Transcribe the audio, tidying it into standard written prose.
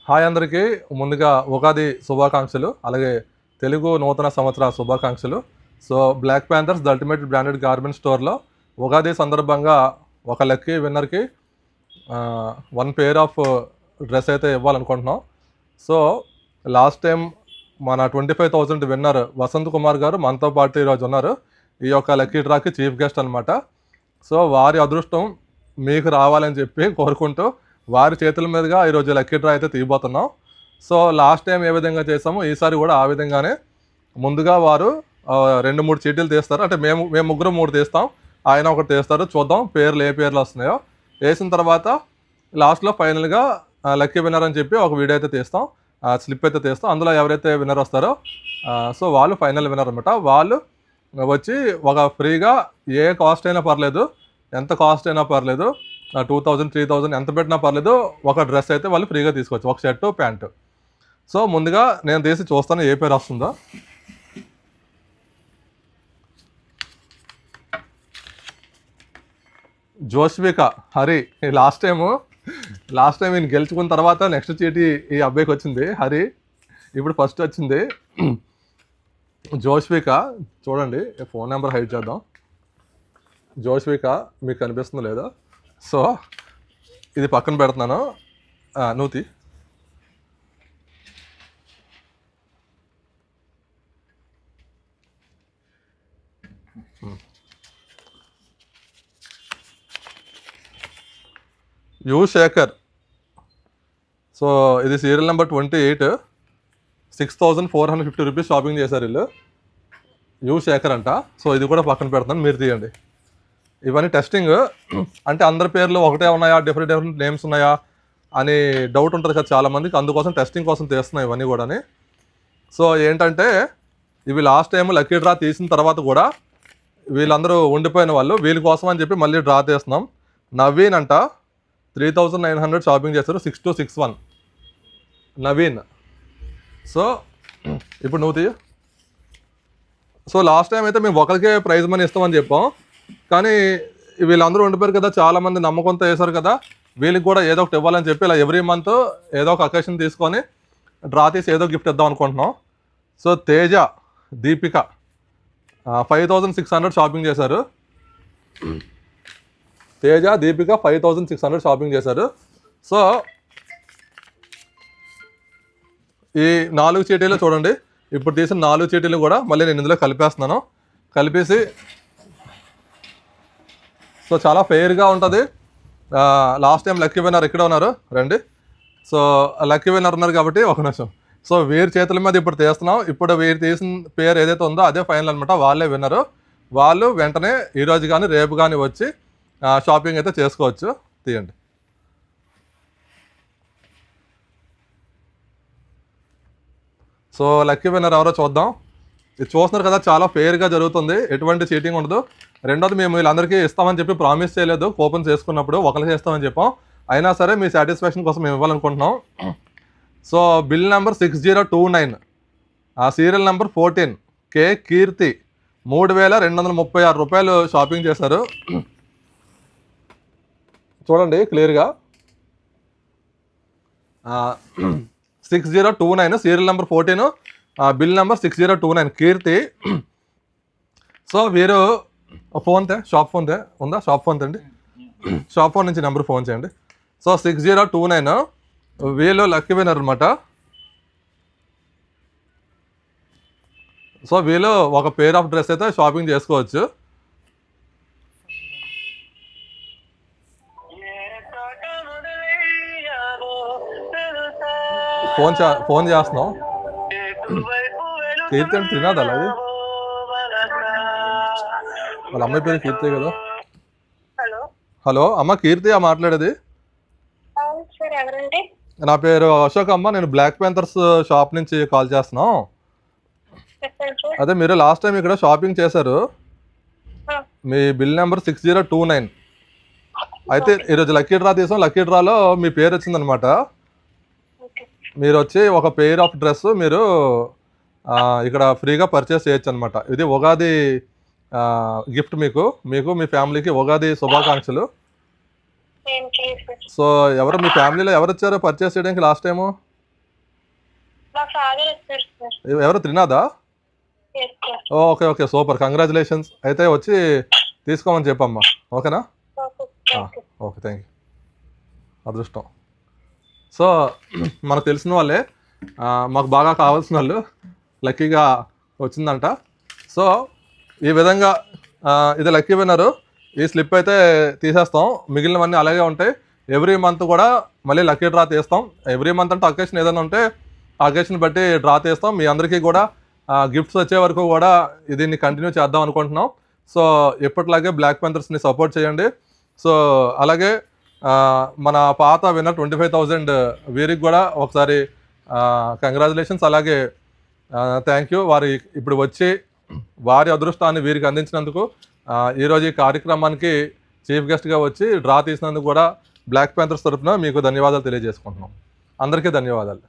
Hi అందరికీ. ముందుగా ఉగాది శుభాకాంక్షలు, అలాగే తెలుగు నూతన సంవత్సర శుభాకాంక్షలు. So Black Panthers the ultimate branded garment స్టోర్లో ఉగాది సందర్భంగా ఒక లక్కీ విన్నర్కి 1 పేర్ ఆఫ్ డ్రెస్ అయితే ఇవ్వాలనుకుంటున్నాం. సో లాస్ట్ టైం మన 25,000 విన్నర్ వసంత్ కుమార్ గారు మనతో పాటు ఈరోజు ఉన్నారు. ఈ యొక్క లక్కీ డ్రాకి చీఫ్ గెస్ట్ అనమాట. సో వారి అదృష్టం మీకు రావాలని చెప్పి కోరుకుంటూ వారి చేతుల మీదుగా ఈరోజు లక్కీ డ్రా అయితే తీయబోతున్నాం. సో లాస్ట్ టైం ఏ విధంగా చేసామో ఈసారి కూడా ఆ విధంగానే ముందుగా వారు 2-3 చీటీలు తీస్తారు. అంటే మేము ముగ్గురు 3 తీస్తాం, ఆయన ఒకటి తీస్తారు. చూద్దాం పేర్లు ఏ పేర్లు వస్తున్నాయో. వేసిన తర్వాత లాస్ట్లో ఫైనల్గా లక్కీ విన్నర్ అని చెప్పి ఒక వీడియో అయితే తీస్తాం, స్లిప్ అయితే తీస్తాం. అందులో ఎవరైతే విన్నర్ వస్తారో సో వాళ్ళు ఫైనల్ విన్నర్ అనమాట. వాళ్ళు వచ్చి ఒక ఫ్రీగా ఏ కాస్ట్ అయినా పర్లేదు, ఎంత కాస్ట్ అయినా పర్లేదు, 2,000 3,000 ఎంత పెట్టినా పర్లేదు, ఒక డ్రెస్ అయితే వాళ్ళు ఫ్రీగా తీసుకోవచ్చు, ఒక షర్టు ప్యాంటు. సో ముందుగా నేను తీసి చూస్తాను ఏ పేరు వస్తుందో. జోష్విక హరి. లాస్ట్ టైం ఈయన గెలుచుకున్న తర్వాత నెక్స్ట్ చీటీ ఈ అబ్బాయికి వచ్చింది, హరి. ఇప్పుడు ఫస్ట్ వచ్చింది జోష్విక. చూడండి, ఫోన్ నెంబర్ హైడ్ చేద్దాం. జోష్విక మీకు కనిపిస్తుందో లేదో. సో ఇది పక్కన పెడుతున్నాను, నూతి. యు శేఖర్. సో ఇది సీరియల్ నెంబర్ 28, 6,450 రూపీస్ షాపింగ్ చేశారు వీళ్ళు. యు శేఖర్ అంట. సో ఇది కూడా పక్కన పెడుతున్నాను, మీరు తీయండి. ఇవన్నీ టెస్టింగ్. అంటే అందరి పేర్లు ఒకటే ఉన్నాయా, డిఫరెంట్ నేమ్స్ ఉన్నాయా అని డౌట్ ఉంటుంది కదా చాలామందికి, అందుకోసం టెస్టింగ్ కోసం తీస్తున్నాయి ఇవన్నీ కూడా. సో ఏంటంటే ఇవి లాస్ట్ టైం లక్కీ డ్రా తీసిన తర్వాత కూడా వీళ్ళందరూ ఉండిపోయిన వాళ్ళు, వీళ్ళ కోసం అని చెప్పి మళ్ళీ డ్రా తీస్తున్నాం. నవీన్ అంట, 3,900 షాపింగ్ చేస్తారు, 6261 నవీన్. సో ఇప్పుడు నువ్వు తీయ. సో లాస్ట్ టైం అయితే మేము ఒకరికే ప్రైజ్ మనీ ఇస్తామని చెప్పాం, కానీ వీళ్ళందరూ ఉండిపోయారు కదా, చాలామంది నమ్మకంతో వేశారు కదా, వీళ్ళకి కూడా ఏదో ఒకటి ఇవ్వాలని చెప్పి ఇలా ఎవ్రీ మంత్ ఏదో ఒక అకేషన్ తీసుకొని డ్రా తీసి ఏదో గిఫ్ట్ ఇద్దాం అనుకుంటున్నాం. సో తేజ దీపిక 5,600 షాపింగ్ చేశారు. తేజ దీపిక 5,600 షాపింగ్ చేశారు. సో ఈ 4 చీటీలు చూడండి, ఇప్పుడు తీసిన 4 చీటీలు కూడా మళ్ళీ నేను ఇందులో కలిపేస్తున్నాను. కలిపేసి సో చాలా ఫెయిర్గా ఉంటుంది. లాస్ట్ టైం లక్కీ విన్నర్ ఇక్కడ ఉన్నారు, రండి. సో లక్కీ విన్నర్ ఉన్నారు కాబట్టి ఒక నిమిషం. సో వీరి చేతుల మీద ఇప్పుడు తీస్తున్నాం. ఇప్పుడు వీరు తీసిన పేరు ఏదైతే ఉందో అదే ఫైనల్ అనమాట, వాళ్ళే విన్నరు. వాళ్ళు వెంటనే ఈరోజు కానీ రేపు కానీ వచ్చి షాపింగ్ అయితే చేసుకోవచ్చు. తీయండి. సో లక్కీ విన్నర్ ఎవరో చూద్దాం. ఇది చూస్తున్నారు కదా, చాలా ఫెయిర్గా జరుగుతుంది, ఎటువంటి చీటింగ్ ఉండదు. రెండోది, మేము వీళ్ళందరికీ ఇస్తామని చెప్పి ప్రామిస్ చేయలేదు, కూపన్స్ చేసుకున్నప్పుడు ఒకరికి ఇస్తామని చెప్పాం. అయినా సరే మీ సాటిస్ఫాక్షన్ కోసం మేము ఇవ్వాలనుకుంటున్నాం. So bill number 6029, serial number 14 కే కీర్తి 3,236 రూపాయలు షాపింగ్ చేశారు. చూడండి క్లియర్గా. 6029 serial number 14, bill number 6029 Keerthi. So వీరు ఫోన్ షాప్ ఫోన్ ఉందా? షాప్ ఫోన్ అండి, షాప్ ఫోన్ నుంచి నెంబర్ ఫోన్ చేయండి. సో 6029 వీళ్ళు లక్కీ విన్నర్ అనమాట. సో వీళ్ళు ఒక పేర్ ఆఫ్ డ్రెస్ అయితే షాపింగ్ చేసుకోవచ్చు. ఫోన్ చేస్తున్నాం. కీర్తి అంటే తినాది అలా, అది వాళ్ళ అమ్మాయి పేరు కీర్తి కదా. హలో అమ్మ, కీర్తి మాట్లాడేది? నా పేరు అశోక్ అమ్మ, నేను బ్లాక్ ప్యాంథర్స్ షాప్ నుంచి కాల్ చేస్తున్నాం. అదే మీరు లాస్ట్ టైం ఇక్కడ షాపింగ్ చేశారు, మీ బిల్ నెంబర్ 6029. అయితే ఈరోజు లక్కీ డ్రా తీసాం, లక్కీ డ్రాలో మీ పేరు వచ్చిందనమాట. మీరు వచ్చి ఒక పేర్ ఆఫ్ డ్రెస్ మీరు ఇక్కడ ఫ్రీగా పర్చేస్ చేయొచ్చు అనమాట. ఇది ఉగాది గిఫ్ట్ మీకు మీ ఫ్యామిలీకి ఉగాది శుభాకాంక్షలు. సో ఎవరు మీ ఫ్యామిలీలో ఎవరు వచ్చారో పర్చేస్ చేయడానికి లాస్ట్ టైము? మా ఫాదర్ వచ్చారు సార్. ఎవరు త్రినాదా? Yes sir. Okay okay super, congratulations. అయితే వచ్చి తీసుకోమని చెప్పమ్మా, ఓకేనా? ఓకే. Okay thank you. అదృష్టం. సో మనకు తెలిసిన వాళ్ళే, మాకు బాగా కావాల్సిన వాళ్ళు, లక్కీగా వచ్చిందంట. సో ఈ విధంగా ఇది లక్కీ విన్నరు. ఈ స్లిప్ అయితే తీసేస్తాం, మిగిలినవన్నీ అలాగే ఉంటాయి. ఎవ్రీ మంత్ కూడా మళ్ళీ లక్కీ డ్రా తీస్తాం. ఎవ్రీ మంత్ అంటే అకేషన్ ఏదైనా ఉంటే ఆ అకేషన్ బట్టి డ్రా తీస్తాం. మీ అందరికీ కూడా గిఫ్ట్స్ వచ్చే వరకు కూడా దీన్ని కంటిన్యూ చేద్దాం అనుకుంటున్నాం. సో ఎప్పటిలాగే బ్లాక్ ప్యాంథర్స్ని సపోర్ట్ చేయండి. సో అలాగే మన పాత విన్నర్ 25,000 వీరికి కూడా ఒకసారి కంగ్రాచులేషన్స్, అలాగే థ్యాంక్ యూ. వారి ఇప్పుడు వచ్చి వారి అదృష్టాన్ని వీరికి అందించినందుకు, ఈరోజు ఈ కార్యక్రమానికి చీఫ్ గెస్ట్గా వచ్చి డ్రా తీసినందుకు కూడా బ్లాక్ ప్యాంథర్స్ తరఫున మీకు ధన్యవాదాలు తెలియజేసుకుంటున్నాం. అందరికీ ధన్యవాదాలు.